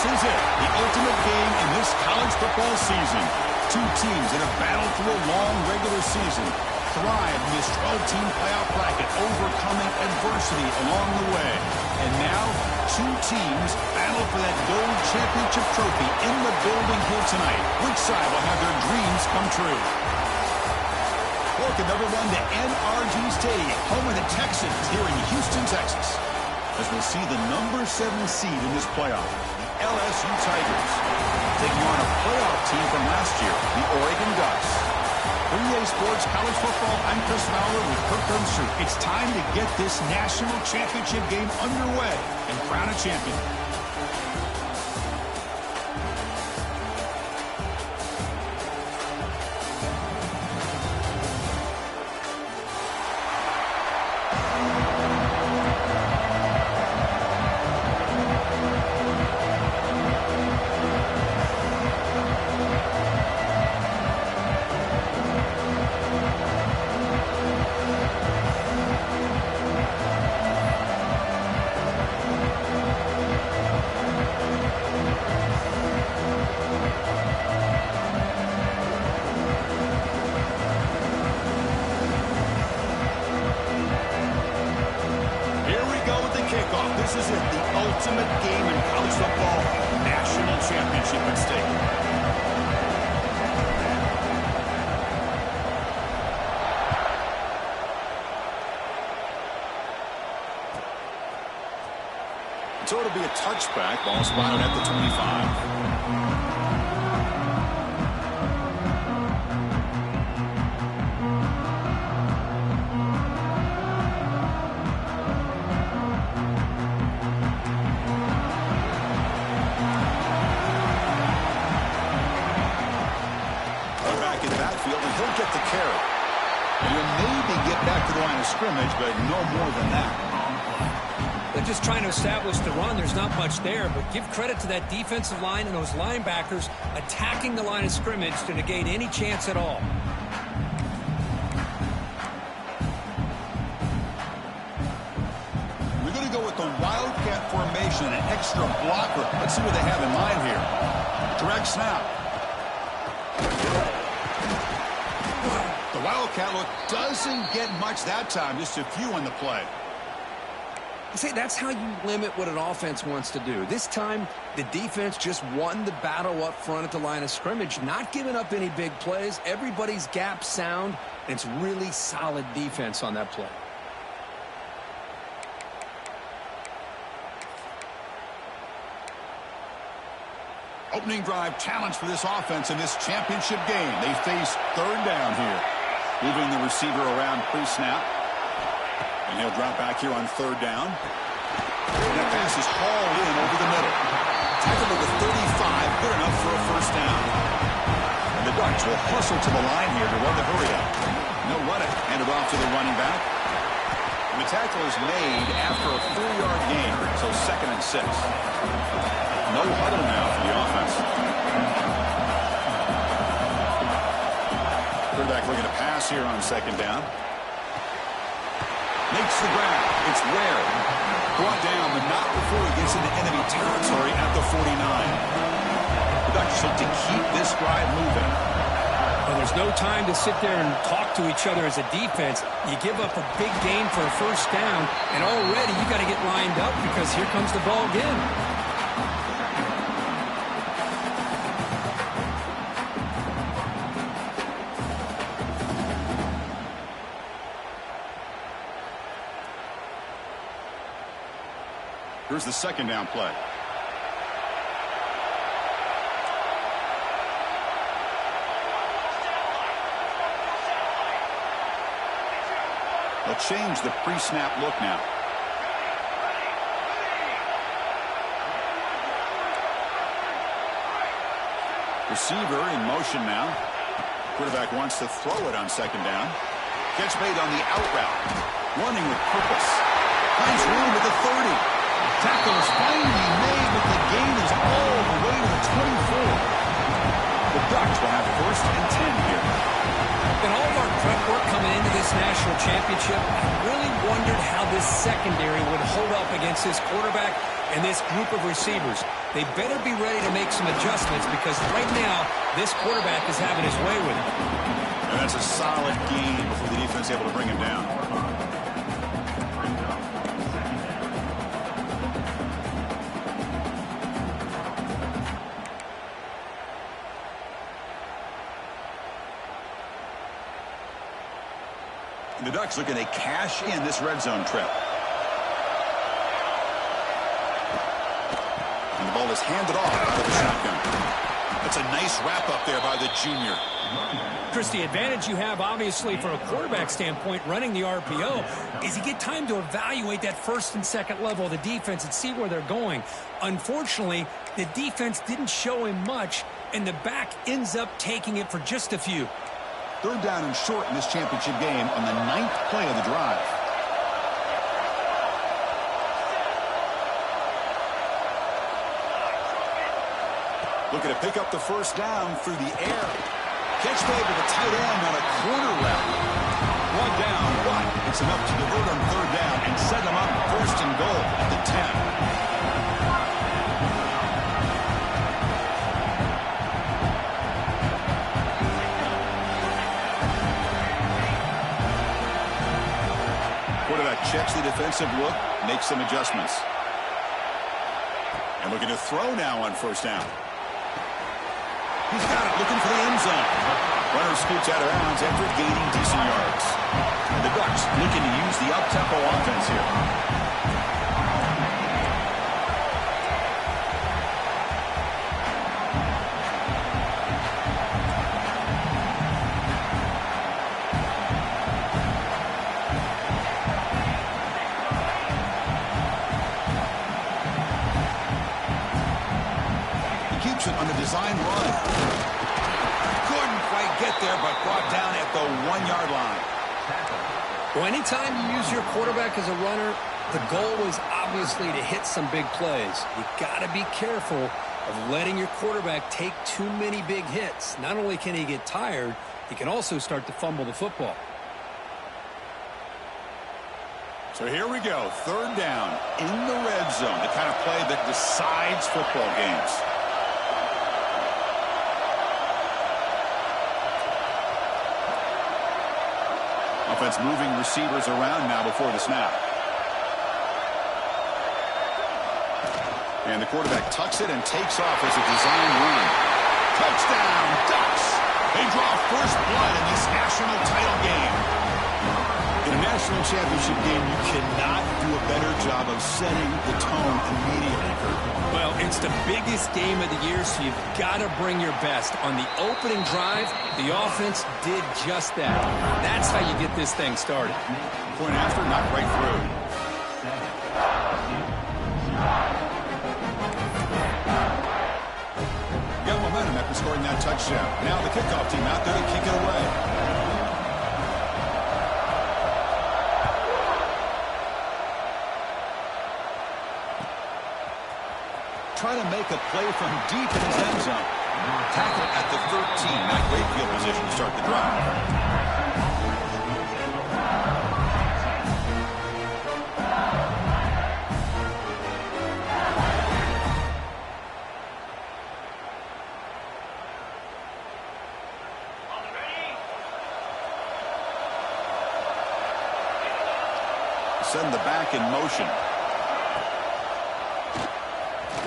is it, the ultimate game in this college football season. Two teams that have battled through a long regular season, thrived in this 12-team playoff bracket, overcoming adversity along the way. And now, two teams battle for that gold championship trophy in the building here tonight. Which side will have their dreams come true? Welcome, everyone, to NRG Stadium, home of the Texans here in Houston, Texas, as we'll see the number 7 seed in this playoff, the LSU Tigers, taking on a playoff team from last year, the Oregon Ducks. For EA Sports College Football, I'm Chris Fowler with Kirk Herbstreit. It's time to get this national championship game underway and crown a champion. This is it, the ultimate game in college football, national championship at stake. So it'll be a touchback, ball spotted at the 25. Scrimmage, but no more than that. They're just trying to establish the run. There's not much there, but give credit to that defensive line and those linebackers attacking the line of scrimmage to negate any chance at all. We're going to go with the Wildcat formation, an extra blocker. Let's see what they have in mind here. Direct snap. Wildcat look doesn't get much that time, just a few on the play. See, that's how you limit what an offense wants to do. This time, the defense just won the battle up front at the line of scrimmage, not giving up any big plays. Everybody's gap sound. It's really solid defense on that play. Opening drive challenge for this offense in this championship game. They face third down here. Moving the receiver around pre-snap. And he'll drop back here on third down. And that pass is hauled in over the middle. Tackled at the 35, good enough for a first down. And the Ducks will hustle to the line here to run the hurry up. They'll run it, hand it off to the running back. And the tackle is made after a 4-yard gain, so 2nd and 6. No huddle now for the offense. Quarterback looking to pass here on 2nd down. Makes the grab. It's Ware. Brought down, but not before he gets into enemy territory at the 49. The Ducks look to keep this drive moving. Well, there's no time to sit there and talk to each other as a defense. You give up a big gain for a first down, and already you got to get lined up because here comes the ball again. Here's the 2nd down play. They'll change the pre-snap look now. Receiver in motion now. Quarterback wants to throw it on 2nd down. Catch made on the out route. Running with purpose. Finds room at the 30. Tackle is finally made, but the gain is all the way to the 24. The Ducks will have 1st and 10 here. In all of our prep work coming into this national championship, I really wondered how this secondary would hold up against this quarterback. and this group of receivers. They better be ready to make some adjustments because right now, this quarterback is having his way with it. And that's a solid gain before the defense able to bring him down. The Ducks looking to cash in this red zone trip. And the ball is handed off out of the shotgun. That's a nice wrap up there by the junior. Chris, the advantage you have, obviously, from a quarterback standpoint, running the RPO, is you get time to evaluate that first and second level of the defense and see where they're going. Unfortunately, the defense didn't show him much, and the back ends up taking it for just a few. Third down and short in this championship game on the 9th play of the drive. Looking to pick up the first down through the air. Catch made with a tight end on a corner route. One down, but it's enough to convert on third down and set them up first and goal at the 10. Quarterback checks the defensive look, makes some adjustments. And looking to throw now on first down. He's got it, looking for the end zone. Runner scoots out of bounds after gaining decent yards. The Ducks looking to use the up-tempo offense here. On the design run. Couldn't quite get there, but brought down at the 1-yard line. Well, anytime you use your quarterback as a runner, the goal is obviously to hit some big plays. You got to be careful of letting your quarterback take too many big hits. Not only can he get tired, he can also start to fumble the football. So here we go, third down in the red zone, the kind of play that decides football games. Offense moving receivers around now before the snap. And the quarterback tucks it and takes off as a design run. Touchdown, Ducks! They draw first blood in this national title game. In a national championship game, you cannot do a better job of setting the tone immediately, Kurt. Well, it's the biggest game of the year, so you've got to bring your best. On the opening drive, the offense did just that. That's how you get this thing started. Point after, knocked right through. Got momentum after scoring that touchdown. Now the kickoff team out there to kick it away. Trying to make a play from deep in his end zone. Tackle at the 13. Not great field position to start the drive. Send the back in motion.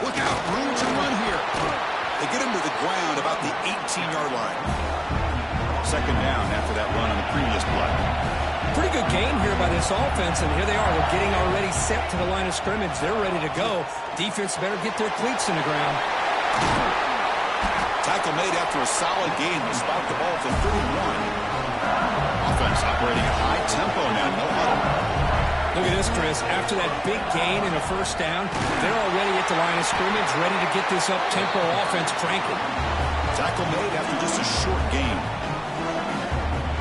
Look out, room to run here. They get him to the ground about the 18-yard line. Second down after that run on the previous play. Pretty good game here by this offense, and here they are. They're getting already set to the line of scrimmage. They're ready to go. Defense better get their cleats in the ground. Tackle made after a solid gain. They spot the ball to 31. Offense operating at high tempo now. No huddle. Look at this, Chris. After that big gain and a first down, they're already at the line of scrimmage, ready to get this up-tempo offense cranking. Tackle made after just a short gain.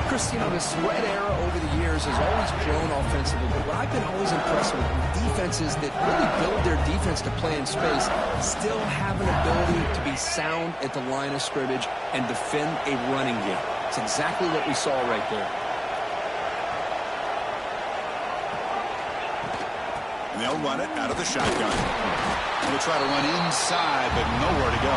Chris, you know, the spread era over the years has always grown offensively, but what I've been always impressed with defenses that really build their defense to play in space still have an ability to be sound at the line of scrimmage and defend a running game. It's exactly what we saw right there. And they'll run it out of the shotgun. He'll try to run inside, but nowhere to go.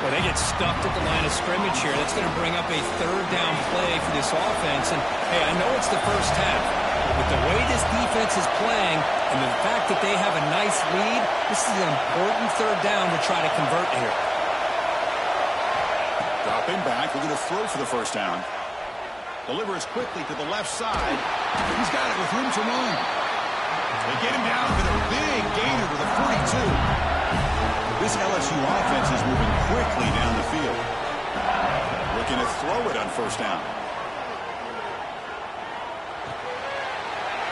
Well, they get stuffed at the line of scrimmage here. That's going to bring up a third down play for this offense. And, hey, I know it's the first half, but with the way this defense is playing and the fact that they have a nice lead, this is an important third down to try to convert here. Dropping back, we're going to throw for the first down. Delivers quickly to the left side. He's got it with room to run. They get him down with a big gainer to the 42. This LSU offense is moving quickly down the field. Looking to throw it on first down.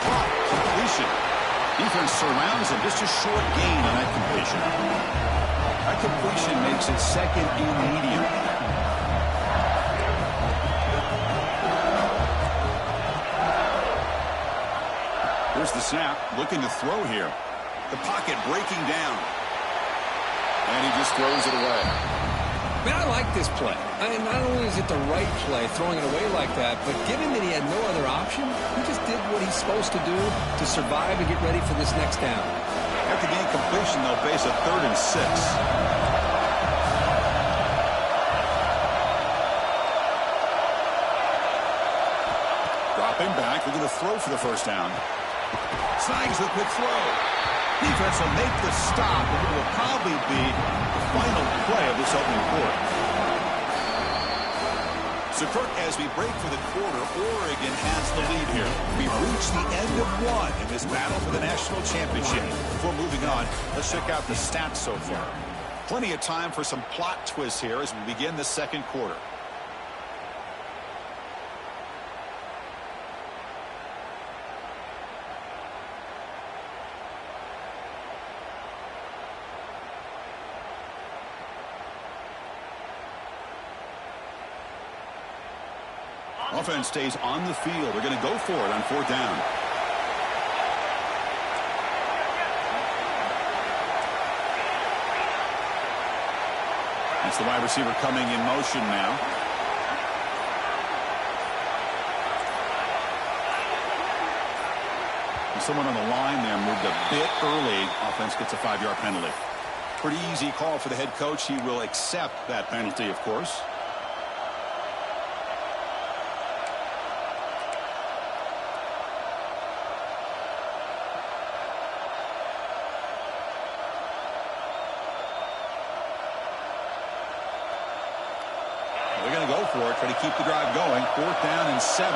Completion. Defense surrounds him. Just a short gain on that completion. That completion makes it second and medium. Here's the snap. Looking to throw here. The pocket breaking down. And he just throws it away. Man, I like this play. Not only is it the right play, throwing it away like that, but given that he had no other option, he just did what he's supposed to do to survive and get ready for this next down. After the incompletion, they'll face a 3rd and 6. Dropping back, we're going to throw for the first down. Snags the quick throw. Defense will make the stop, and it will probably be the final play of this opening quarter. So, Kirk, as we break for the quarter, Oregon has the lead here. We've reached the end of one in this battle for the national championship. Before moving on, let's check out the stats so far. Plenty of time for some plot twists here as we begin the second quarter. Offense stays on the field. They're going to go for it on 4th down. It's the wide receiver coming in motion now. And someone on the line there moved a bit early. Offense gets a 5-yard penalty. Pretty easy call for the head coach. He will accept that penalty, of course. For it, try to keep the drive going. 4th down and 7.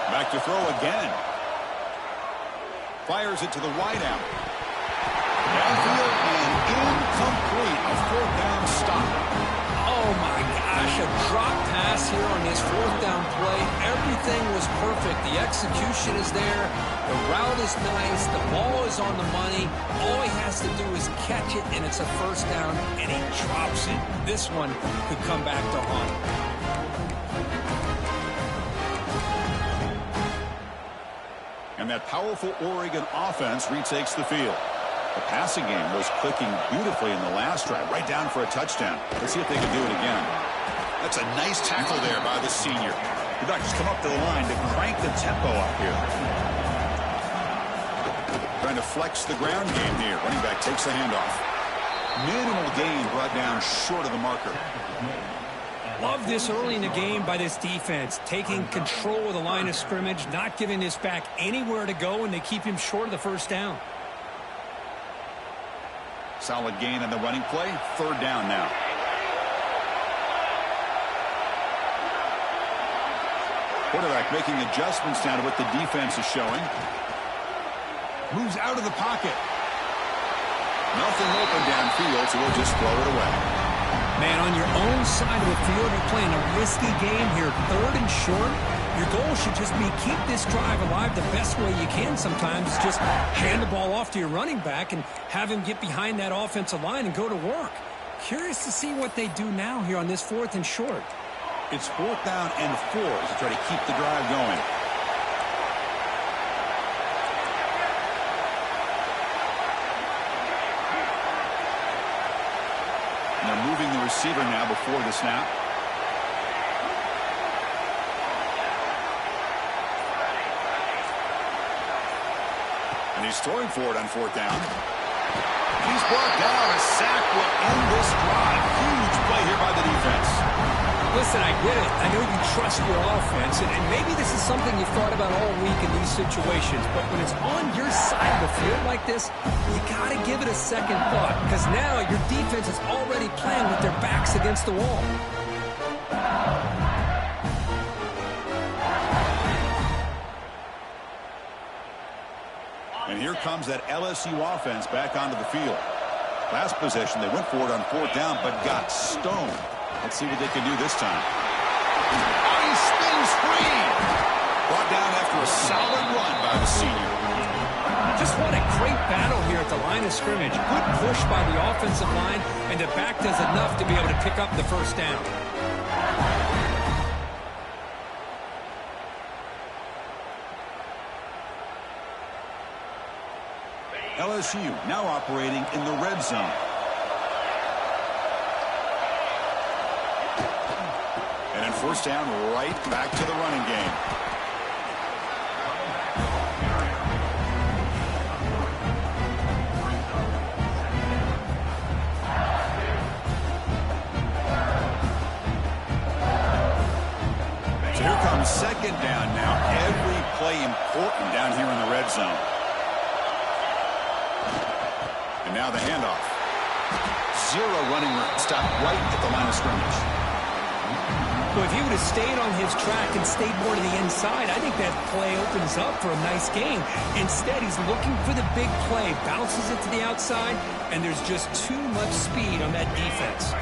Back to throw again. Fires it to the wideout. Downfield and incomplete. A 4th down stop. Oh my gosh, a drop pass here on this 4th down play. Everything was perfect. The execution is there. The route is nice. The ball is on the money. All he has to do is catch it, and it's a first down, and he drops it. This one could come back to haunt him. And that powerful Oregon offense retakes the field. The passing game was clicking beautifully in the last drive, right down for a touchdown. Let's see if they can do it again. That's a nice tackle there by the senior. The back just come up to the line to crank the tempo up here. Trying to flex the ground game here. Running back takes the handoff. Minimal gain brought down short of the marker. Love this early in the game by this defense, taking control of the line of scrimmage, not giving this back anywhere to go, and they keep him short of the first down. Solid gain on the running play. 3rd down now. Quarterback making adjustments now to what the defense is showing. Moves out of the pocket. Nothing open downfield, so we'll just throw it away. Man, on your own side of the field, you're playing a risky game here. 3rd and short. Your goal should just be keep this drive alive the best way you can sometimes. Just hand the ball off to your running back and have him get behind that offensive line and go to work. Curious to see what they do now here on this 4th and short. It's 4th down and 4 to try to keep the drive going. And they're moving the receiver now before the snap. And he's throwing for it on fourth down. He's brought down. A sack will end this drive. Huge play here by the defense. Listen, I get it. I know you trust your offense, and maybe this is something you've thought about all week in these situations, but when it's on your side of the field like this, you got to give it a second thought, because now your defense is already playing with their backs against the wall. And here comes that LSU offense back onto the field. Last possession, they went for it on fourth down, but got stoned. Let's see what they can do this time. Oh, he spins free. Brought down after a solid run by the senior. Just what a great battle here at the line of scrimmage. Good push by the offensive line, and the back does enough to be able to pick up the first down. LSU now operating in the red zone. And in first down, right back to the running game. So here comes second down now. Every play important down here in the red zone. And now the handoff. Zero running room. Stop right at the line of scrimmage. Well, if he would have stayed on his track and stayed more to the inside, I think that play opens up for a nice gain. Instead, he's looking for the big play, bounces it to the outside, and there's just too much speed on that defense.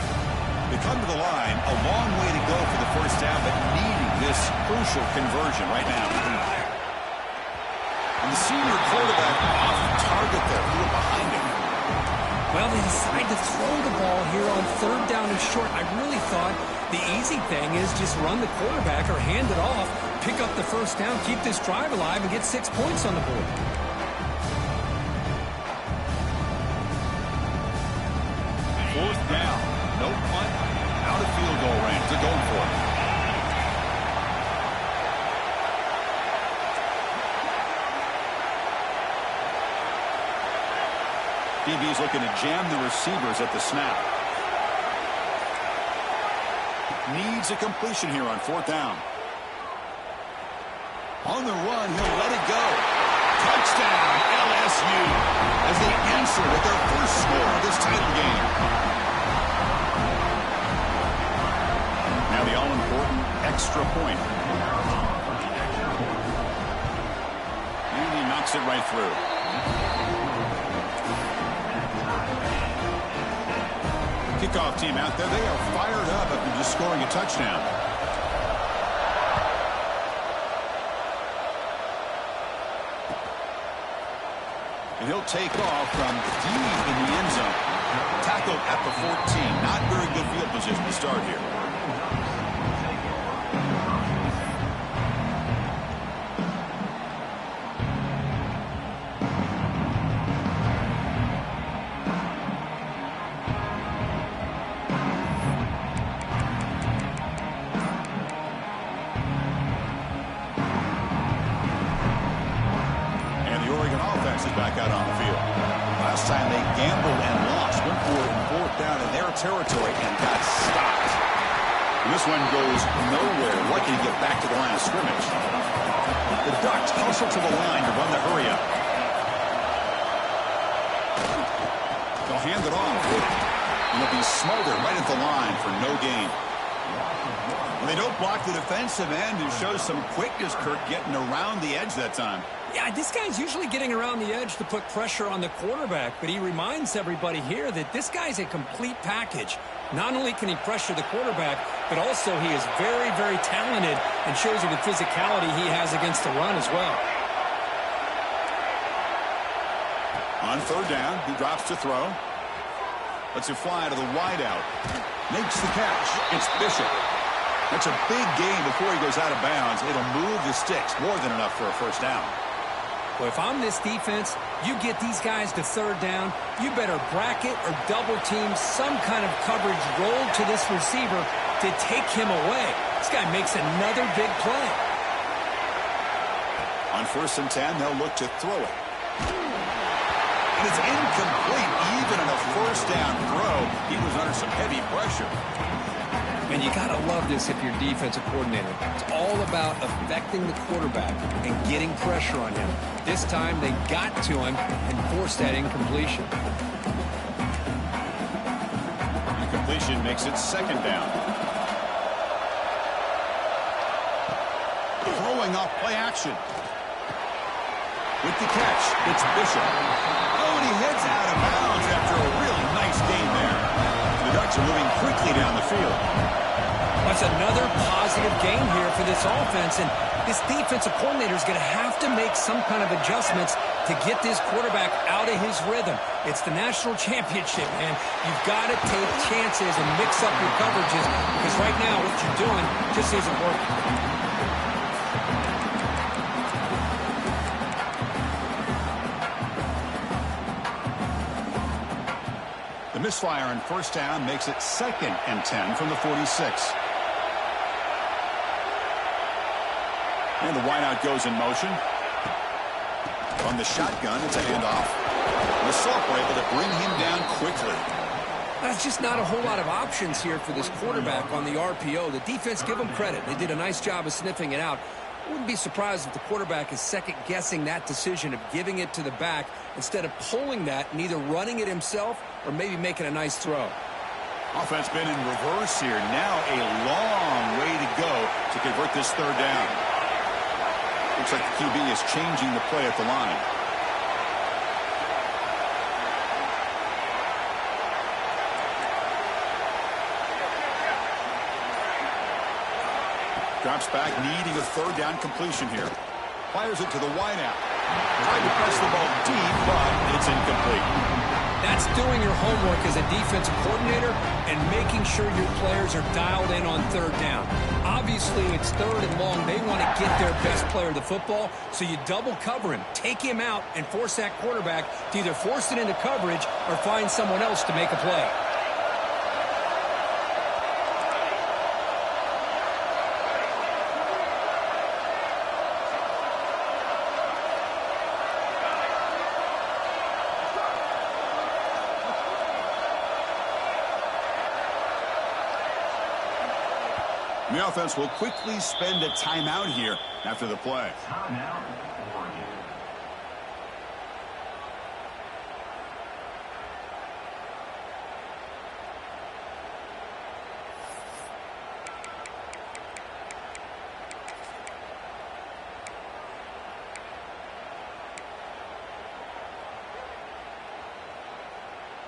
They come to the line, a long way to go for the first down, but needing this crucial conversion right now. And the senior quarterback off target there, threw it behind him. Well, they decide to throw the ball here on third down and short. I really thought the easy thing is just run the quarterback or hand it off, pick up the first down, keep this drive alive, and get 6 points on the board. Fourth down. No punt. Out of field goal range. They're going for it. DB's looking to jam the receivers at the snap. Needs a completion here on fourth down. On the run, he'll let it go. Touchdown, LSU, as they answer with their first score of this title game. Now the all-important extra point. And he knocks it right through. Kickoff team out there. They are fired up after just scoring a touchdown. And he'll take off from deep in the end zone. Tackled at the 14. Not very good field position to start here. Back out on the field. Last time they gambled and lost. Went for it in fourth down in their territory and got stopped. And this one goes nowhere. Lucky to get back to the line of scrimmage. The Ducks hustle to the line to run the hurry up. They'll hand it off. And they'll be smothered right at the line for no gain. Well, they don't block the defensive end and show some quickness, Kirk, getting around the edge that time. Yeah, this guy's usually getting around the edge to put pressure on the quarterback, but he reminds everybody here that this guy's a complete package. Not only can he pressure the quarterback, but also he is very, very talented and shows you the physicality he has against the run as well. On third down, he drops to throw. Lets it fly to the wideout. Makes the catch. It's Bishop. That's a big gain before he goes out of bounds. It'll move the sticks more than enough for a first down. Well, if I'm this defense, you get these guys to third down, you better bracket or double team some kind of coverage roll to this receiver to take him away. This guy makes another big play. On 1st and 10, they'll look to throw it. And it's incomplete. Even in a first down throw, he was under some heavy pressure. And you got to love this if you're defensive coordinator. It's all about affecting the quarterback and getting pressure on him. This time they got to him and forced that incompletion. Incompletion makes it second down. Throwing off play action. With the catch, it's Bishop. Oh, and he heads out of bounds after a really nice gain there. The Ducks are moving quickly down the field. That's another positive gain here for this offense, and this defensive coordinator is going to have to make some kind of adjustments to get this quarterback out of his rhythm. It's the national championship, man. You've got to take chances and mix up your coverages because right now what you're doing just isn't working. The misfire on first down makes it 2nd and 10 from the 46. And the wideout goes in motion. From the shotgun, it's a handoff. The Salk were able to bring him down quickly. That's just not a whole lot of options here for this quarterback on the RPO. The defense, give them credit. They did a nice job of sniffing it out. I wouldn't be surprised if the quarterback is second-guessing that decision of giving it to the back instead of pulling that and either running it himself or maybe making a nice throw. Offense been in reverse here. Now a long way to go to convert this third down. Looks like the QB is changing the play at the line. Drops back, needing a third down completion here. Fires it to the wideout. Tried to press the ball deep, but it's incomplete. That's doing your homework as a defensive coordinator and making sure your players are dialed in on third down. Obviously, it's third and long. They want to get their best player of the football, so you double cover him, take him out, and force that quarterback to either force it into coverage or find someone else to make a play. The offense will quickly spend a timeout here after the play. Timeout, Oregon.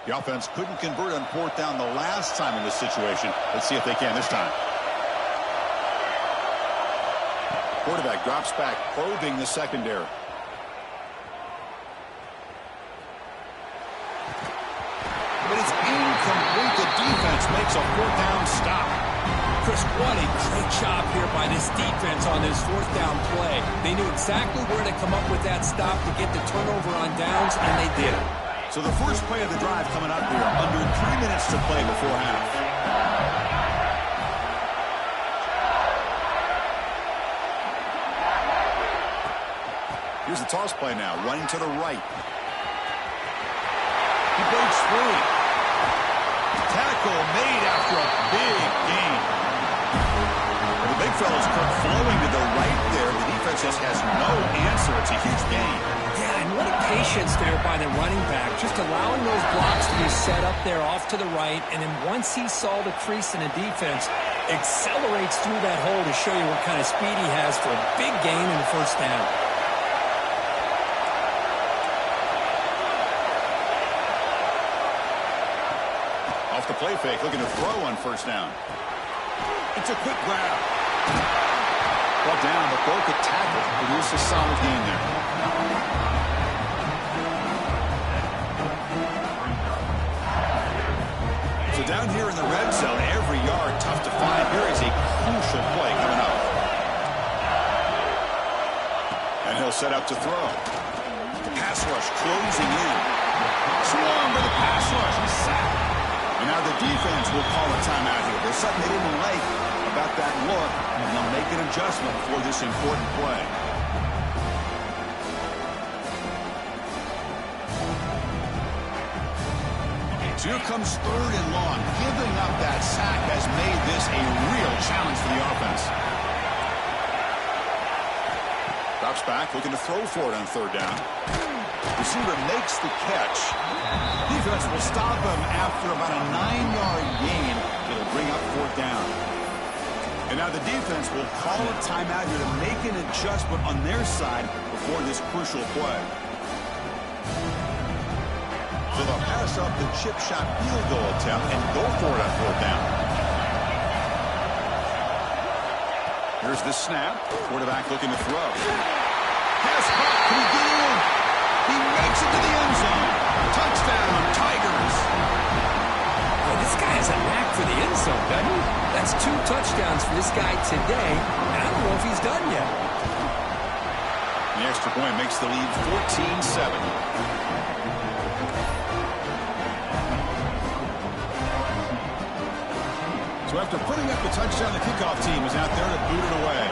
The offense couldn't convert on fourth down the last time in this situation. Let's see if they can this time. Quarterback drops back, probing the secondary. But it's incomplete. The defense makes a fourth down stop. Chris, what a great job here by this defense on this fourth down play. They knew exactly where to come up with that stop to get the turnover on downs, and they did it. So the first play of the drive coming up here. Under 3 minutes to play before half. Here's the toss play now, running to the right. He breaks free. Tackle made after a big gain. Well, the big fella's flowing to the right there. The defense just has no answer. It's a huge gain. Yeah, and what a patience there by the running back. Just allowing those blocks to be set up there off to the right. And then once he saw the crease in the defense, accelerates through that hole to show you what kind of speed he has for a big gain in the first down. Off the play fake, looking to throw on first down. It's a quick grab. Brought down, but broke a tackle. Produced a solid gain there. So down here in the red zone, every yard tough to find. Here is a crucial play coming up. And he'll set up to throw. The pass rush closing in. Swung by the pass rush. He's sacked. And now the defense will call a timeout here. There's something they didn't like about that look, and they'll make an adjustment for this important play. So here comes 3rd and long. Giving up that sack has made this a real challenge for the offense. Drops back, looking to throw for it on 3rd down. Receiver makes the catch. Defense will stop him after about a 9-yard gain. It'll bring up 4th down. And now the defense will call a timeout here to make an adjustment on their side before this crucial play. So they'll pass up the chip shot field goal attempt and go for it on 4th down. Here's the snap. Quarterback looking to throw. Pass caught. Can he get in? He makes it to the end zone. Touchdown, Tigers. Well, this guy has a knack for the end zone, doesn't he? That's 2 touchdowns for this guy today, and I don't know if he's done yet. The extra point makes the lead 14-7. So after putting up the touchdown, the kickoff team is out there to boot it away.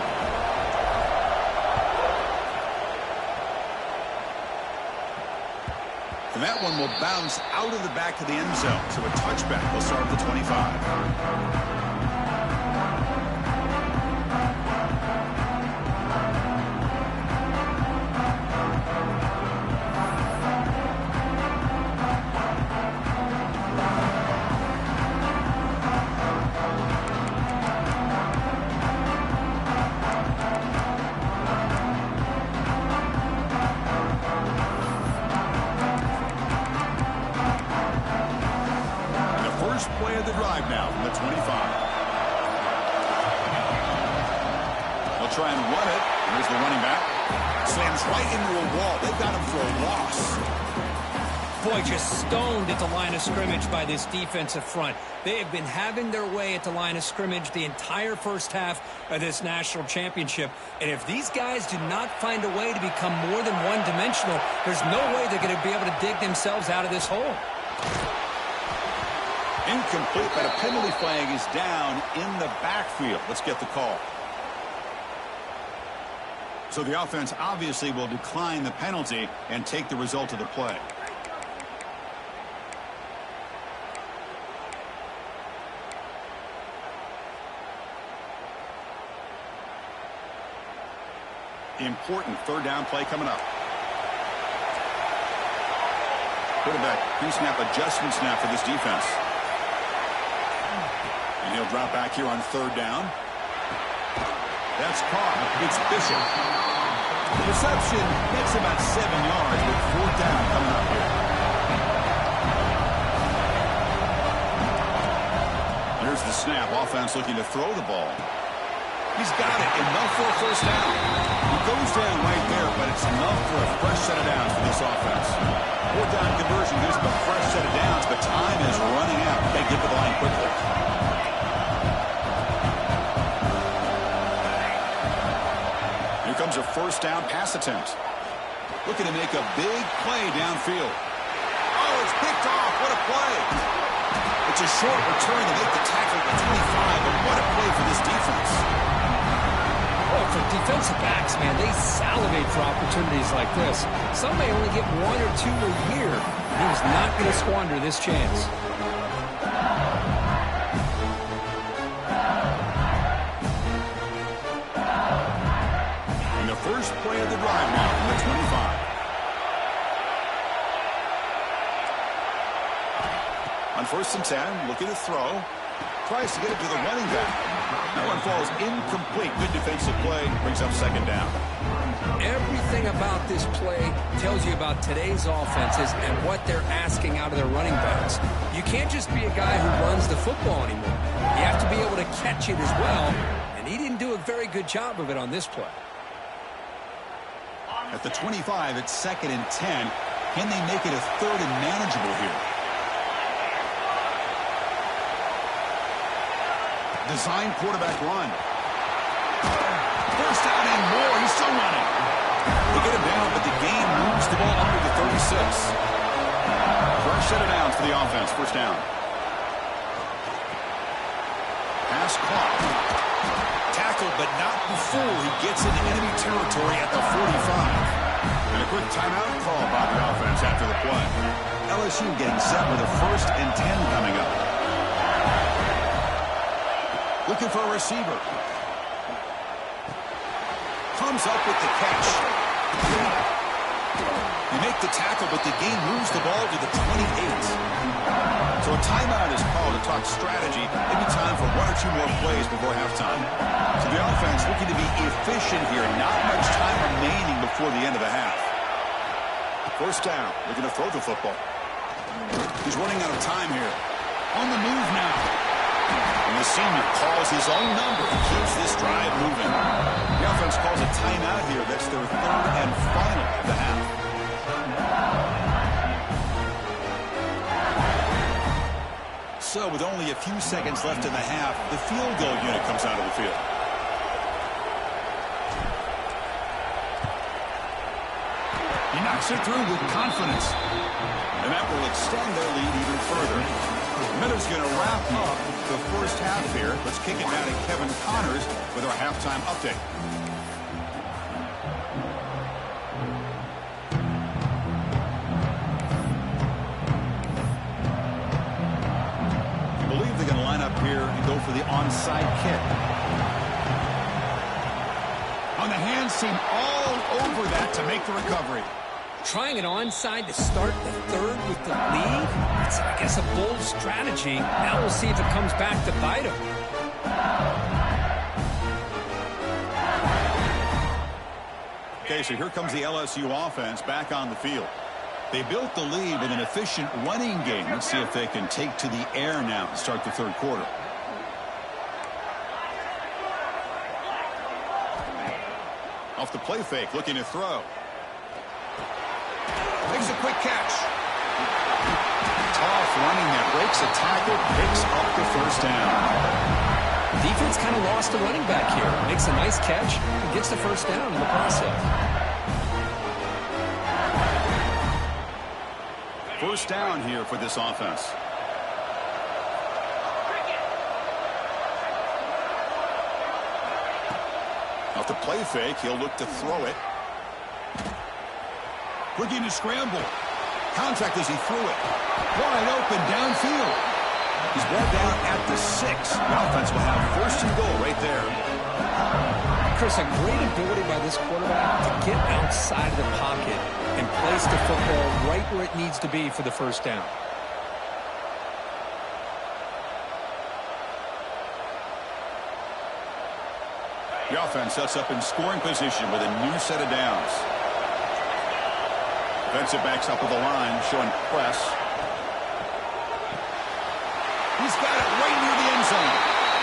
And that one will bounce out of the back of the end zone. So a touchback will start at the 25. Play of the drive now from the 25. They'll try and run it. Here's the running back. Slams right into a wall. They've got him for a loss. Boy, just stoned at the line of scrimmage by this defensive front. They have been having their way at the line of scrimmage the entire first half of this national championship. And if these guys do not find a way to become more than one-dimensional, there's no way they're going to be able to dig themselves out of this hole. Incomplete, but a penalty flag is down in the backfield. Let's get the call. So the offense obviously will decline the penalty and take the result of the play. Important 3rd down play coming up. Quarterback pre-snap adjustment snap for this defense. And he'll drop back here on 3rd down. That's caught. It's Bishop. The reception gets about 7 yards with 4th down coming up here. Here's the snap. Offense looking to throw the ball. He's got it. Enough for a 1st down. He goes down right there, but it's enough for a fresh set of downs for this offense. 4th down conversion gives them a fresh set of downs, but time is running out. They get to the line quickly. Here comes a 1st down pass attempt. Looking to make a big play downfield. Oh, it's picked off. What a play. It's a short return to make the tackle at the 25, but what a play for this defense. Oh, for defensive backs, man, they salivate for opportunities like this. Some may only get 1 or 2 a year. He was not going to squander this chance. And the first play of the drive now from the 25. On 1st and 10, looking to throw. Tries to get it to the running back. That one falls incomplete. Good defensive play. Brings up 2nd down. Everything about this play tells you about today's offenses and what they're asking out of their running backs. You can't just be a guy who runs the football anymore. You have to be able to catch it as well, and he didn't do a very good job of it on this play. At the 25, it's 2nd and 10. Can they make it a 3rd and manageable here? Design quarterback run. 1st down and more. He's still running. They get him down, but the game moves the ball under the 36. Fresh set of downs for the offense. 1st down. Pass caught. Tackled, but not before he gets into enemy territory at the 45. And a quick timeout call by the offense after the play. LSU getting set with a 1st and 10 coming up. Looking for a receiver. Comes up with the catch. They make the tackle, but the game moves the ball to the 28. So a timeout is called to talk strategy. Maybe time for 1 or 2 more plays before halftime. So the offense looking to be efficient here. Not much time remaining before the end of the half. 1st down. Looking to throw the football. He's running out of time here. On the move now. And the senior calls his own number and keeps this drive moving. The offense calls a timeout here. That's their 3rd and final of the half. So with only a few seconds left in the half, the field goal unit comes out of the field. He knocks it through with confidence. And that will extend their lead even further. Miller's going to wrap up the 1st half here. Let's kick it down to Kevin Connors with our halftime update. I believe they're going to line up here and go for the onside kick. On the hands, seam all over that to make the recovery. Trying it onside to start the 3rd with the lead. It's, I guess, a bold strategy. Now we'll see if it comes back to bite him. Okay, so here comes the LSU offense back on the field. They built the lead with an efficient running game. Let's see if they can take to the air now and start the 3rd quarter. Off the play fake, looking to throw. Makes a quick catch. Tough running there. Breaks a tackle, picks up the 1st down. Defense kind of lost the running back here. Makes a nice catch and gets the 1st down in the process. 1st down here for this offense. Off the play fake, he'll look to throw it. Looking to scramble. Contact as he threw it. Wide open downfield. He's brought down at the 6. The offense will have 1st and goal right there. Chris, a great ability by this quarterback to get outside of the pocket and place the football right where it needs to be for the 1st down. The offense sets up in scoring position with a new set of downs. Defensive backs up with the line, showing press. He's got it right near the end zone.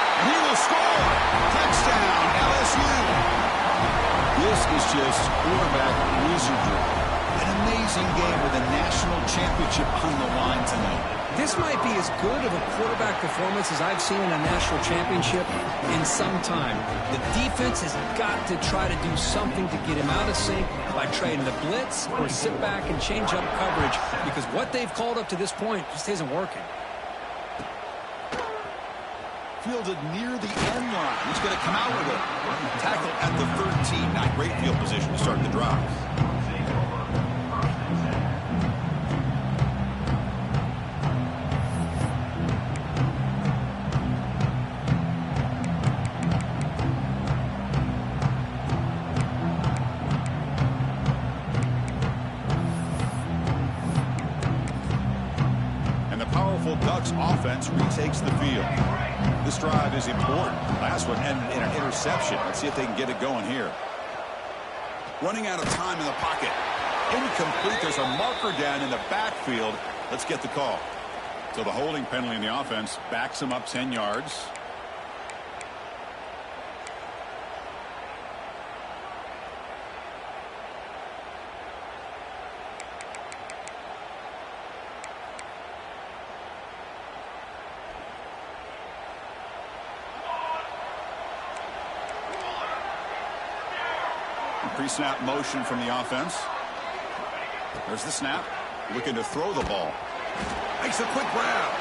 And he will score. Touchdown, LSU. This is just quarterback wizardry. An amazing game with a national championship on the line tonight. This might be as good of a quarterback performance as I've seen in a national championship in some time. The defense has got to try to do something to get him out of sync by trading the blitz or sit back and change up coverage, because what they've called up to this point just isn't working. Fielded near the end line. He's going to come out with it. Tackle at the 13. Not great field position to start the drive. Ducks offense retakes the field. This drive is important. Last one ended in an interception. Let's see if they can get it going here. Running out of time in the pocket. Incomplete. There's a marker down in the backfield. Let's get the call. So the holding penalty in the offense backs him up 10 yards. Pre-snap motion from the offense. There's the snap. Looking to throw the ball. Makes a quick grab.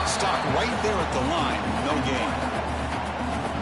Stopped right there at the line. No gain.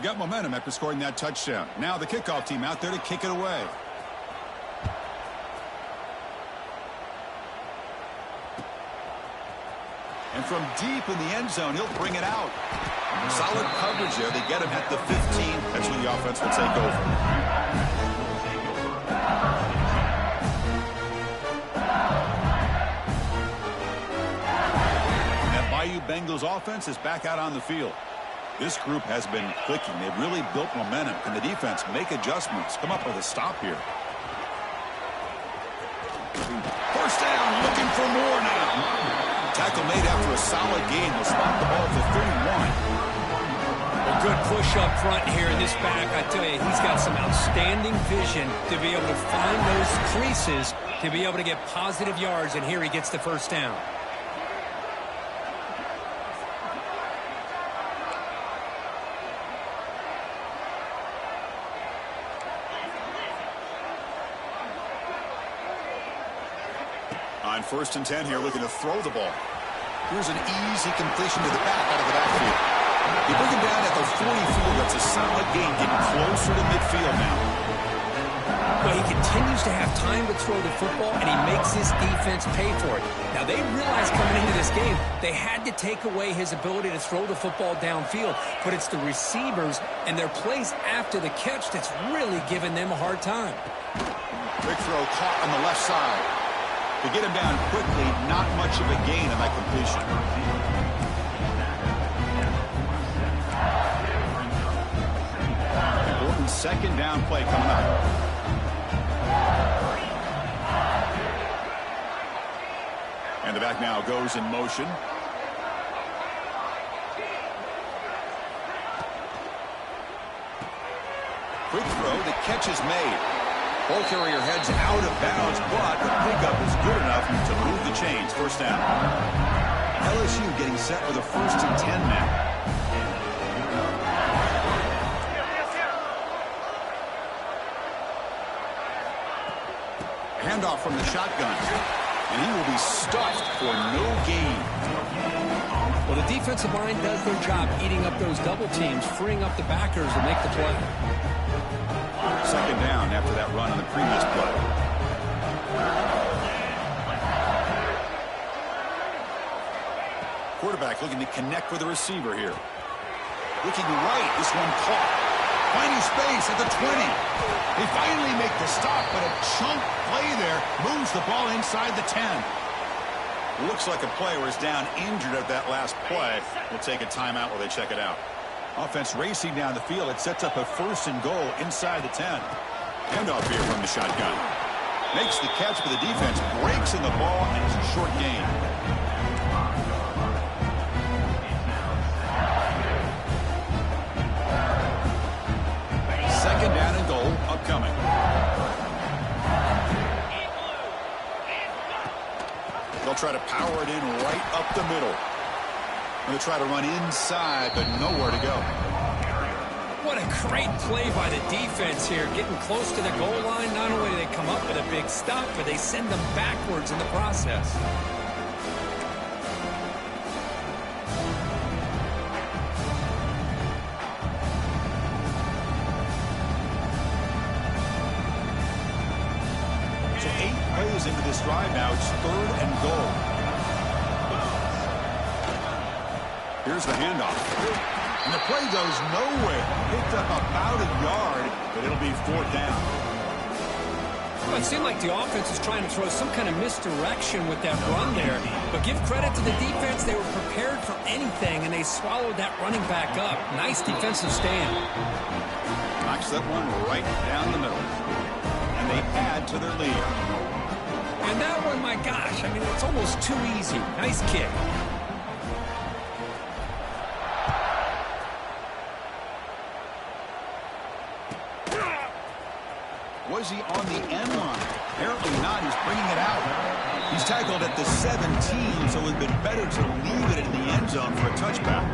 Got momentum after scoring that touchdown. Now the kickoff team out there to kick it away. And from deep in the end zone, he'll bring it out. Solid coverage there. They get him at the 15. That's when the offense will take over. That Bayou Bengals offense is back out on the field. This group has been clicking. They've really built momentum. Can the defense make adjustments? Come up with a stop here. First down, looking for more now. Tackle made after a solid gain. Will spot the ball at the 31. A good push up front here in this back. I tell you, he's got some outstanding vision to be able to find those creases, to be able to get positive yards, and here he gets the first down. On 1st and 10 here, looking to throw the ball. Here's an easy completion to the back out of the backfield. They bring him down at the 44. That's a solid gain, getting closer to midfield now. Well, he continues to have time to throw the football, and he makes his defense pay for it. Now, they realized coming into this game, they had to take away his ability to throw the football downfield, but it's the receivers and their plays after the catch that's really giving them a hard time. Big throw caught on the left side. To get him down quickly, not much of a gain on that completion. Important 2nd down play coming up. And the back now goes in motion. Quick throw, the catch is made. Ball carrier heads out of bounds, but the pickup is good enough to move the chains. First down. LSU getting set for the 1st and 10 now. Handoff from the shotgun. And he will be stuffed for no gain. Well, the defensive line does their job eating up those double teams, freeing up the backers to make the play. 2nd down after that run on the previous play. Quarterback looking to connect with the receiver here. Looking right, this one caught. Finding space at the 20. They finally make the stop, but a chunk play there moves the ball inside the 10. Looks like a player is down injured at that last play. We'll take a timeout while they check it out. Offense racing down the field. It sets up a 1st and goal inside the 10. Handoff here from the shotgun. Makes the catch for the defense. Breaks in the ball, and it's a short gain. Second down and goal upcoming. They'll try to power it in right up the middle. Going to try to run inside, but nowhere to go. What a great play by the defense here. Getting close to the goal line, not only do they come up with a big stop, but they send them backwards in the process. So 8 plays into this drive now. It's 3rd and goal. Here's the handoff. And the play goes nowhere. Picked up about a yard, but it'll be 4th down. Well, it seemed like the offense was trying to throw some kind of misdirection with that run there. But give credit to the defense. They were prepared for anything, and they swallowed that running back up. Nice defensive stand. Knocks that one right down the middle. And they add to their lead. And that one, my gosh, I mean, it's almost too easy. Nice kick. Was he on the end line? Apparently not. He's bringing it out. He's tackled at the 17, so it would have been better to leave it in the end zone for a touchback.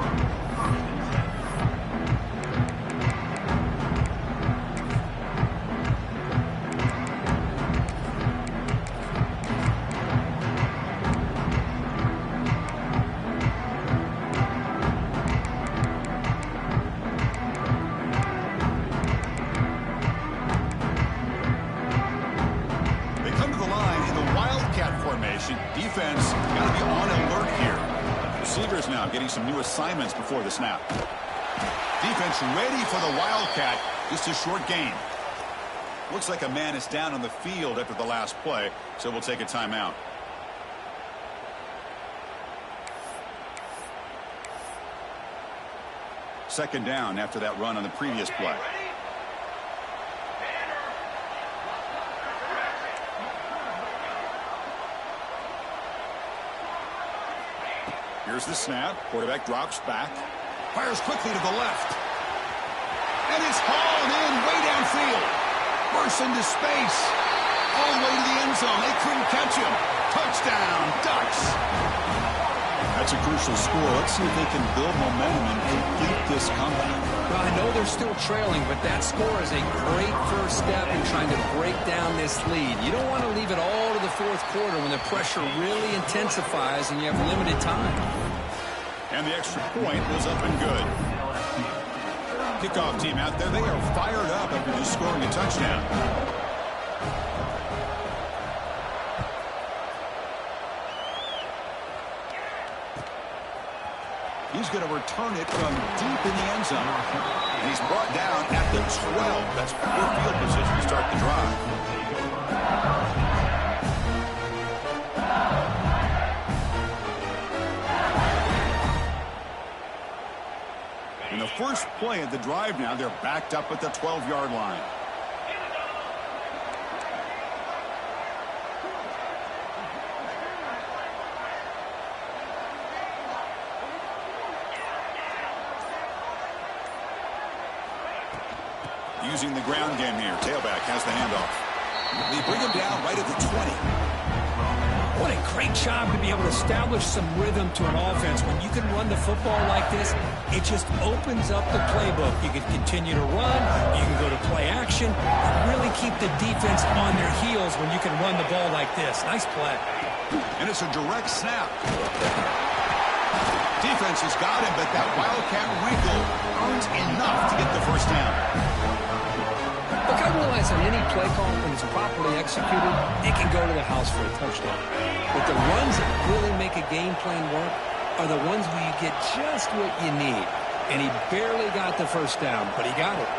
getting some new assignments before the snap. Defense ready for the Wildcat. Just a short gain. Looks like a man is down on the field after the last play, so we'll take a timeout. Second down after that run on the previous play. Here's the snap. Quarterback drops back. Fires quickly to the left. And it's hauled in way downfield. Bursts into space. All the way to the end zone. They couldn't catch him. Touchdown, Ducks. That's a crucial score. Let's see if they can build momentum and complete this comeback. Well, I know they're still trailing, but that score is a great first step in trying to break down this lead. You don't want to leave it all to the fourth quarter when the pressure really intensifies and you have limited time. And the extra point was up and good. Kickoff team out there. They are fired up after just scoring a touchdown. He's going to return it from deep in the end zone. And he's brought down at the 12. That's good field position to start the drive. In the first play of the drive now, they're backed up at the 12-yard line. Using the ground game here. Tailback has the handoff. They bring him down right at the 20. What a great job to be able to establish some rhythm to an offense. When you can run the football like this, it just opens up the playbook. You can continue to run. You can go to play action. And really keep the defense on their heels when you can run the ball like this. Nice play. And it's a direct snap. Defense has got him, but that Wildcat wrinkle earns enough to get the first down. Look, I realize on any play call, when it's properly executed, it can go to the house for a touchdown. But the runs that really make a game plan work are the ones where you get just what you need. And he barely got the first down, but he got it.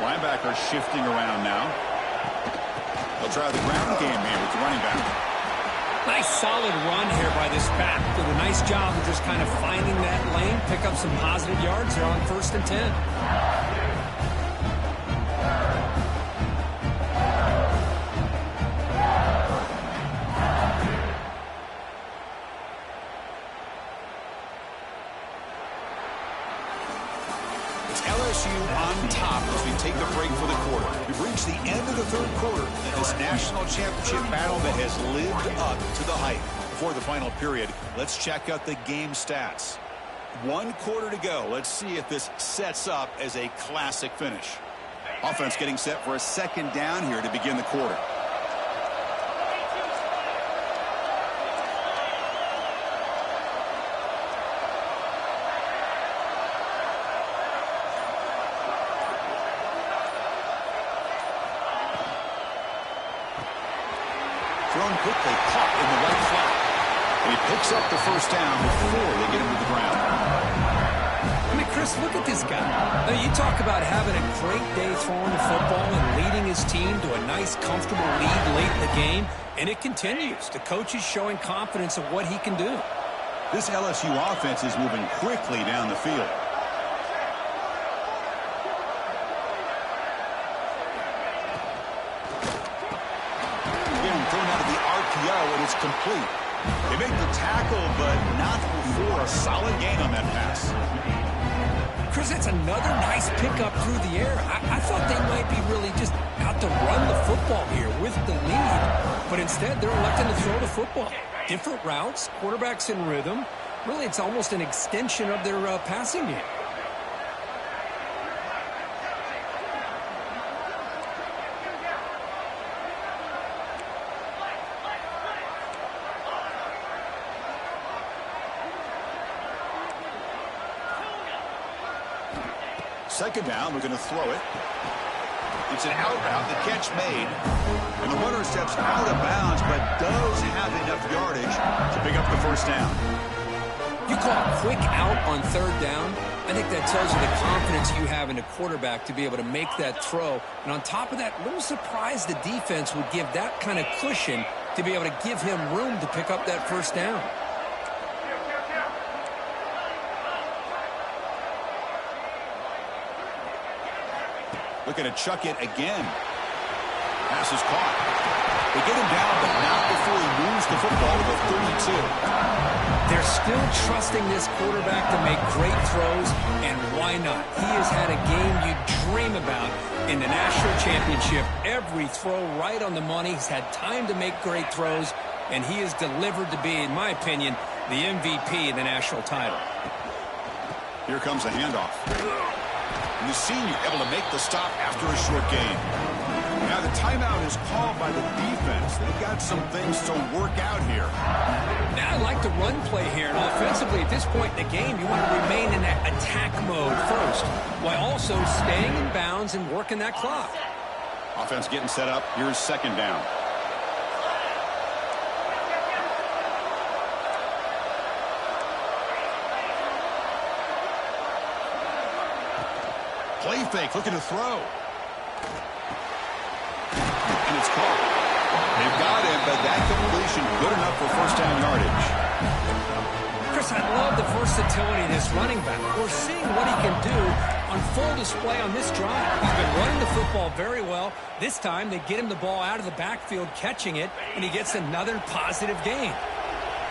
Linebacker shifting around now. They'll try the ground game here with the running back. Nice solid run here by this back. Did a nice job of just kind of finding that lane, pick up some positive yards there on 1st and 10. It's LSU on top as we take a break for the quarter. We've reached the end of the third quarter in this national championship battle that has lived up to the hype. Before the final period, let's check out the game stats. 1 quarter to go. Let's see if this sets up as a classic finish. Offense getting set for a second down here to begin the quarter. Thrown quickly, caught in the right flat. And he picks up the first down before they get him to the ground. I mean, Chris, look at this guy. I mean, you talk about having a great day throwing the football and leading his team to a nice, comfortable lead late in the game, and it continues. The coach is showing confidence of what he can do. This LSU offense is moving quickly down the field. Thrown out of the RPO, and it's complete. They make the tackle, but not before a solid gain on that pass. Chris, that's another nice pickup through the air. I thought they might be really just out to run the football here with the lead. But instead, they're electing to throw the football. Different routes, quarterbacks in rhythm. Really, it's almost an extension of their passing game. Second down, we're going to throw it. It's an out route, the catch made. And the runner steps out of bounds, but does have enough yardage to pick up the first down. You call a quick out on third down. I think that tells you the confidence you have in a quarterback to be able to make that throw. And on top of that, a little surprised the defense would give that kind of cushion to be able to give him room to pick up that first down. Looking to chuck it again. Pass is caught. They get him down, but not before he moves the football to the 32. They're still trusting this quarterback to make great throws, and why not? He has had a game you dream about in the national championship. Every throw right on the money. He's had time to make great throws, and he has delivered to be, in my opinion, the MVP in the national title. Here comes a handoff. And the senior able to make the stop after a short gain. Now the timeout is called by the defense. They've got some things to work out here. Now I like the run play here, and offensively at this point in the game, you want to remain in that attack mode first, while also staying in bounds and working that clock. Offense getting set up. Here's second down. Play fake, looking to throw. And it's caught. They've got him, but that completion good enough for first down yardage. Chris, I love the versatility of this running back. We're seeing what he can do on full display on this drive. He's been running the football very well. This time, they get him the ball out of the backfield, catching it, and he gets another positive gain.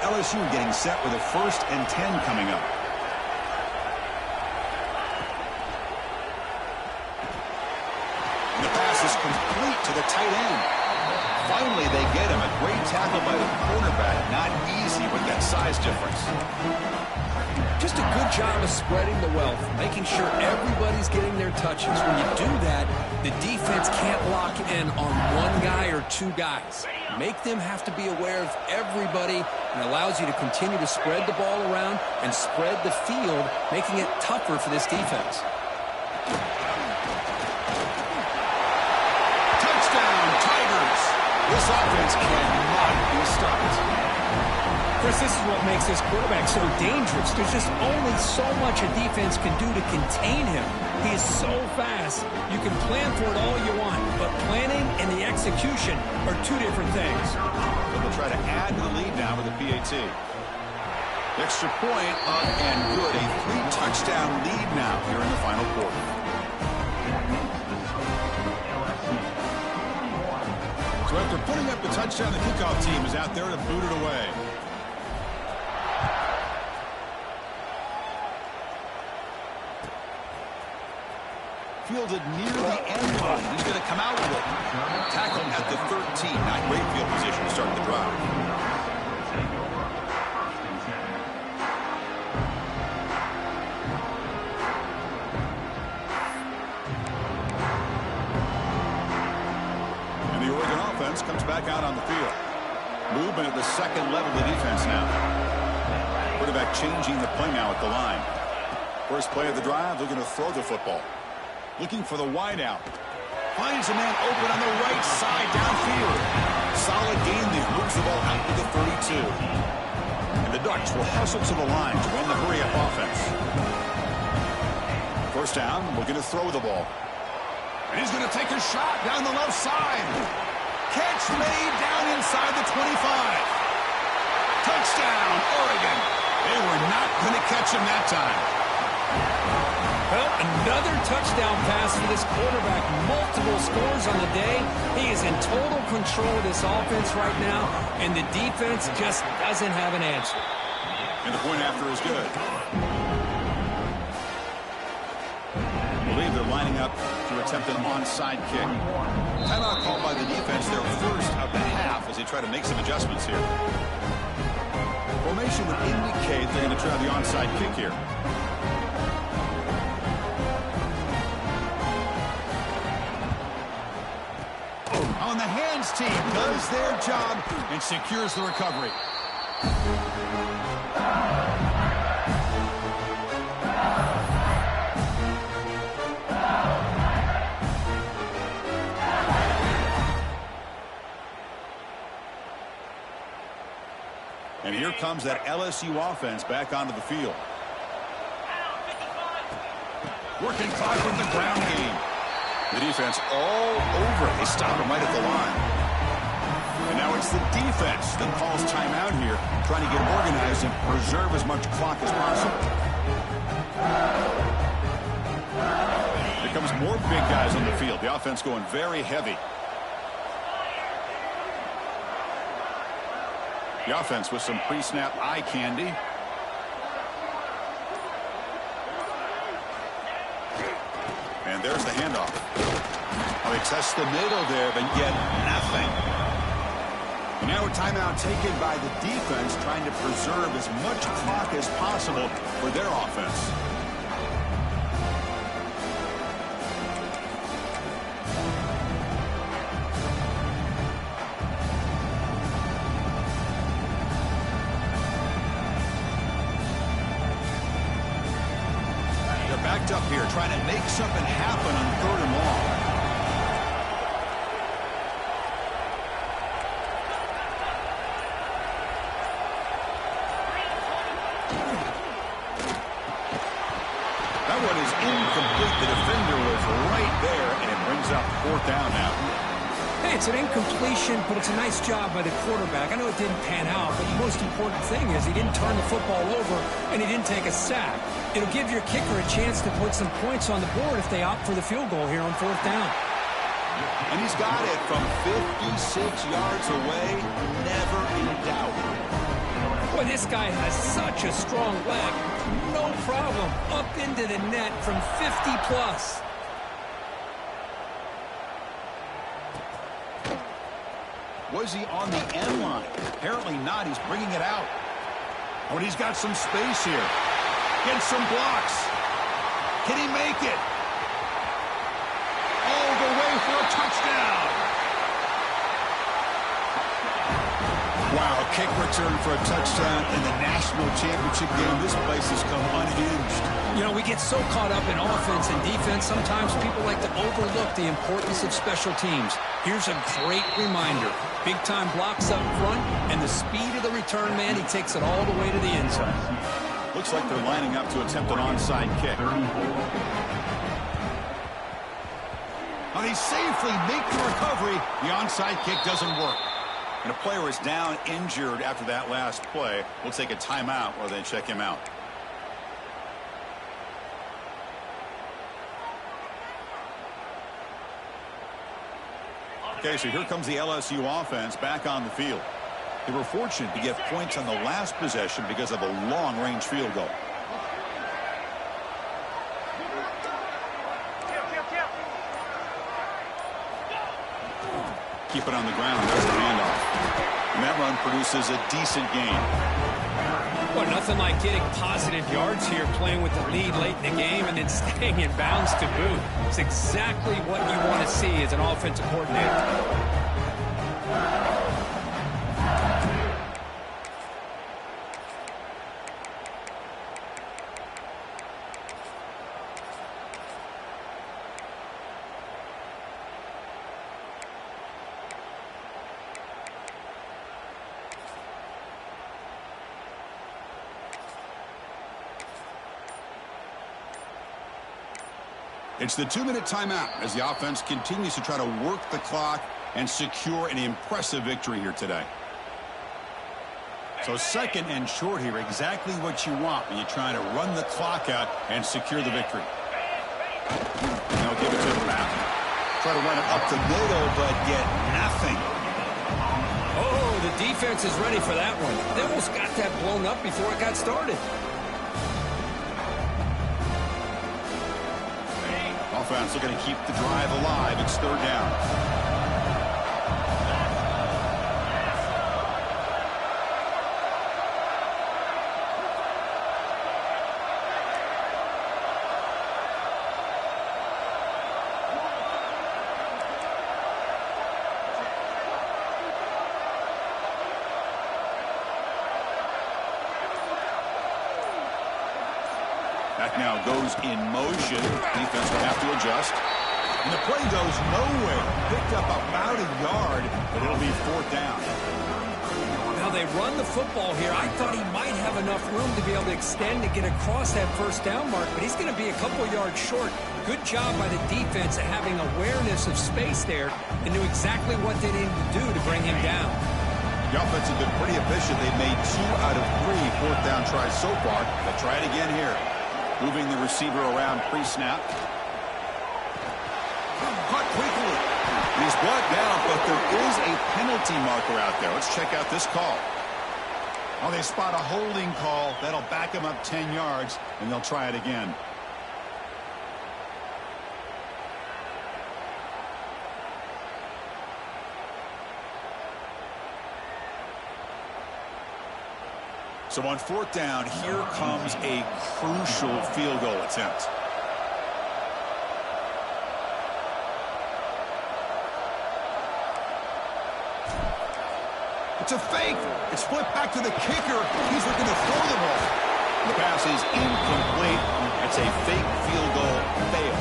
LSU getting set with a 1st and 10 coming up. Is complete to the tight end. Finally, they get him. A great tackle by the cornerback. Not easy with that size difference. Just a good job of spreading the wealth, making sure everybody's getting their touches. When you do that, the defense can't lock in on one guy or two guys. Make them have to be aware of everybody, and allows you to continue to spread the ball around and spread the field, making it tougher for this defense. This offense cannot be stopped. Chris, this is what makes this quarterback so dangerous. There's just only so much a defense can do to contain him. He is so fast. You can plan for it all you want, but planning and the execution are two different things. So they'll try to add to the lead now with the PAT. Extra point up and good. A 3-touchdown lead now here in the final quarter. So after putting up the touchdown, the kickoff team is out there to boot it away. Fielded near the end zone. He's going to come out with it. Tackled at the 13. Not great field position to start the drive. Comes back out on the field. Movement at the second level of the defense now. Quarterback changing the play now at the line. First play of the drive, looking to throw the football. Looking for the wide out. Finds a man open on the right side downfield. Solid gain there. Moves the ball out to the 32. And the Ducks will hustle to the line to run the hurry-up offense. First down, looking to throw the ball. And he's going to take a shot down the left side. Catch made down inside the 25. Touchdown, Oregon. They were not going to catch him that time. Well, another touchdown pass for this quarterback. Multiple scores on the day. He is in total control of this offense right now, and the defense just doesn't have an answer. And the point after is good. I believe they're lining up to attempt an onside kick. Timeout called by the defense, their first of the half, as they try to make some adjustments here. Formation would indicate they're going to try the onside kick here. On the hands team does their job and secures the recovery. comes that LSU offense back onto the field. Working clock with the ground game. The defense all over. They stop him right at the line. And now it's the defense that calls timeout here, trying to get organized and preserve as much clock as possible. Here comes more big guys on the field. The offense going very heavy. The offense with some pre-snap eye candy. And there's the handoff. Well, they test the middle there, but get nothing. And now a timeout taken by the defense, trying to preserve as much clock as possible for their offense. Backed up here, trying to make something happen on 3rd and long. That one is incomplete. The defender was right there, and it brings up 4th down now. Hey, it's an incompletion, but it's a nice job by the quarterback. I know it didn't pan out, but the most important thing is he didn't turn the football over, and he didn't take a sack. It'll give your kicker a chance to put some points on the board if they opt for the field goal here on 4th down. And he's got it from 56 yards away, never in doubt. Boy, this guy has such a strong leg. No problem. Up into the net from 50+. Was he on the end line? Apparently not. He's bringing it out. Oh, and he's got some space here. Gets some blocks. Can he make it? All the way for a touchdown. Wow, a kick return for a touchdown in the national championship game. This place has come unhinged. You know, we get so caught up in offense and defense, sometimes people like to overlook the importance of special teams. Here's a great reminder. Big-time blocks up front, and the speed of the return man, he takes it all the way to the end zone. Looks like they're lining up to attempt an onside kick. And they safely make the recovery. The onside kick doesn't work. And a player is down injured after that last play. We'll take a timeout while they check him out. Okay, so here comes the LSU offense back on the field. They were fortunate to get points on the last possession because of a long-range field goal. Keep it on the ground. There's the handoff. And that run produces a decent gain. Well, nothing like getting positive yards here, playing with the lead late in the game and then staying in bounds to boot. It's exactly what you want to see as an offensive coordinator. It's the 2-minute timeout as the offense continues to try to work the clock and secure an impressive victory here today. So 2nd and short here, exactly what you want when you're trying to run the clock out and secure the victory. Now give it to the back. Try to run it up the middle, but get nothing. Oh, the defense is ready for that one. They almost got that blown up before it got started. Offense looking to keep the drive alive. It's 3rd down. Back now goes in motion. Defense will have to adjust. And the play goes nowhere. Picked up about a yard, but it'll be 4th down. Now they run the football here. I thought he might have enough room to be able to extend and get across that first down mark, but he's going to be a couple yards short. Good job by the defense at having awareness of space there and knew exactly what they needed to do to bring him down. The offense has been pretty efficient. They've made 2 out of 3 fourth down tries so far. They'll try it again here. Moving the receiver around pre-snap. Caught quickly. He's brought down, but there is a penalty marker out there. Let's check out this call. Oh, they spot a holding call. That'll back him up 10 yards, and they'll try it again. So on fourth down, here comes a crucial field goal attempt. It's a fake. It's flipped back to the kicker. He's looking to throw the ball. The pass is incomplete. It's a fake field goal fail.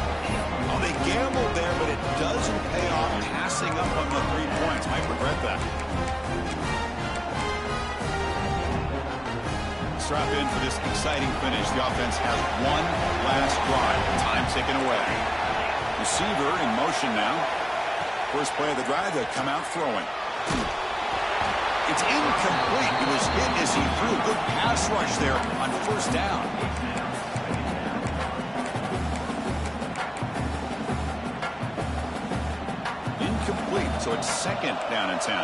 Oh, they gambled there, but it doesn't pay off. Passing up on the 3 points. Might regret that. Strap in for this exciting finish. The offense has one last drive. Time ticking away. Receiver in motion now. First play of the drive, they come out throwing. It's incomplete. He was hit as he threw. Good pass rush there on first down. Incomplete, so it's second down and 10.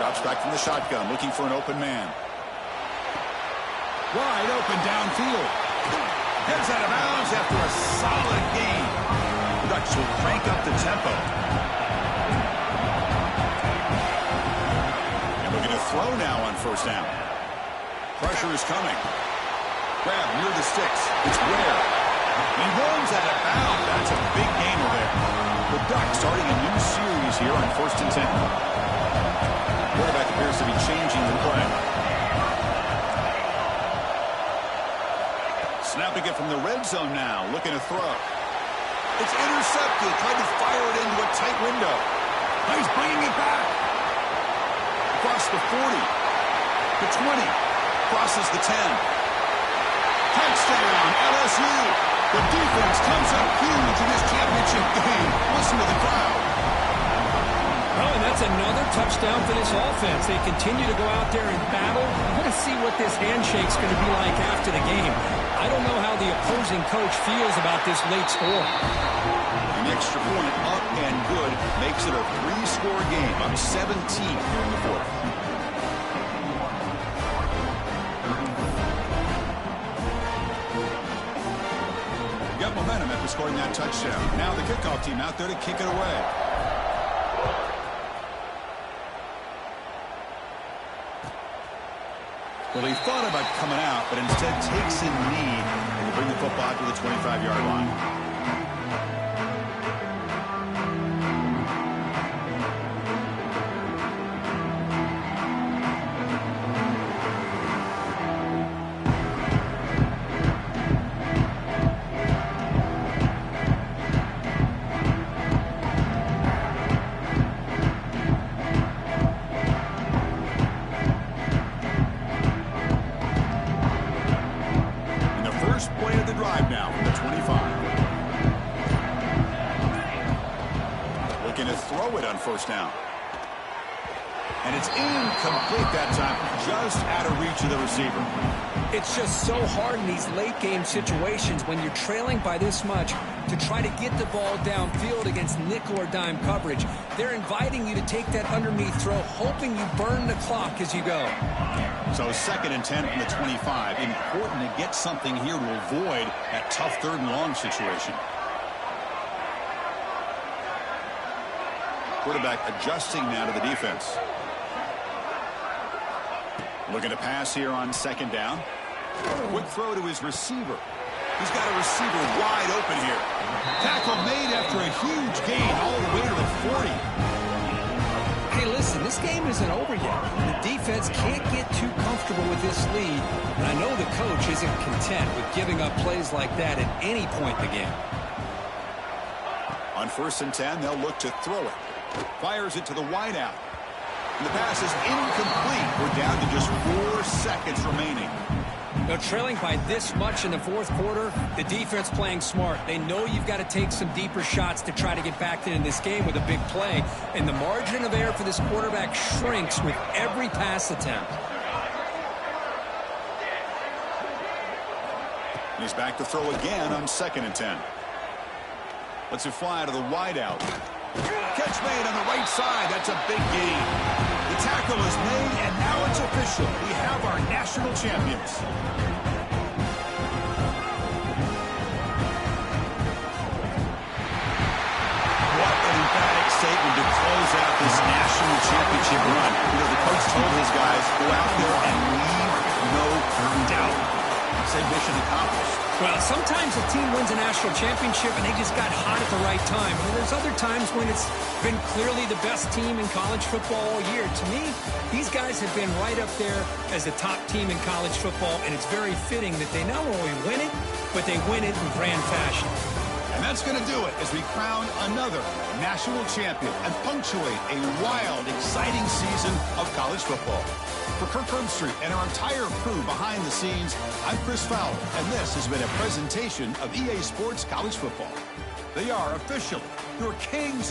Drops back from the shotgun, looking for an open man. Wide open downfield. Heads out of bounds after a solid gain. The Ducks will crank up the tempo. And looking to throw now on first down. Pressure is coming. Grab near the sticks. It's Ware. He runs out of bounds. That's a big gainer there. The Ducks starting a new series here on 1st and 10. Quarterback appears to be changing the play. Snapping it from the red zone now, looking to throw. It's intercepted, trying to fire it into a tight window. Now he's bringing it back. Across the 40, the 20, crosses the 10. Touchdown, LSU. The defense comes up huge in this championship game. Listen to the crowd. Oh, and that's another touchdown for this offense. They continue to go out there and battle. I'm going to see what this handshake's going to be like after the game. I don't know how the opposing coach feels about this late score. An extra point up and good makes it a 3-score game. Up 17 here in the fourth. Got momentum after scoring that touchdown. Now the kickoff team out there to kick it away. Well, he thought about coming out, but instead takes a knee and will bring the football to the 25-yard line. First down. And it's incomplete that time, just out of reach of the receiver. It's just so hard in these late game situations when you're trailing by this much to try to get the ball downfield against nickel or dime coverage. They're inviting you to take that underneath throw, hoping you burn the clock as you go. So 2nd and 10 from the 25. Important to get something here to avoid that tough 3rd and long situation. Quarterback adjusting now to the defense. Looking to pass here on 2nd down. Quick throw to his receiver. He's got a receiver wide open here. Tackle made after a huge gain all the way to the 40. Hey, listen, this game isn't over yet. The defense can't get too comfortable with this lead, and I know the coach isn't content with giving up plays like that at any point in the game. On first and 10, they'll look to throw it. Fires it to the wideout. And the pass is incomplete. We're down to just 4 seconds remaining. Now, trailing by this much in the fourth quarter, the defense playing smart. They know you've got to take some deeper shots to try to get back in this game with a big play. And the margin of error for this quarterback shrinks with every pass attempt. He's back to throw again on 2nd and 10. Lets it fly to the wideout. Catch made on the right side. That's a big gain. The tackle is made, and now it's official. We have our national champions. What an emphatic statement to close out this national championship run. You know, the coach told his guys, go out there and leave no doubt. Say mission accomplished. Well, sometimes a team wins a national championship and they just got hot at the right time. And there's other times when it's been clearly the best team in college football all year. To me, these guys have been right up there as the top team in college football, and it's very fitting that they not only win it, but they win it in grand fashion. And that's going to do it as we crown another national champion and punctuate a wild, exciting season of college football. For Kirk Herbstreit and our entire crew behind the scenes, I'm Chris Fowler, and this has been a presentation of EA Sports College Football. They are officially your kings of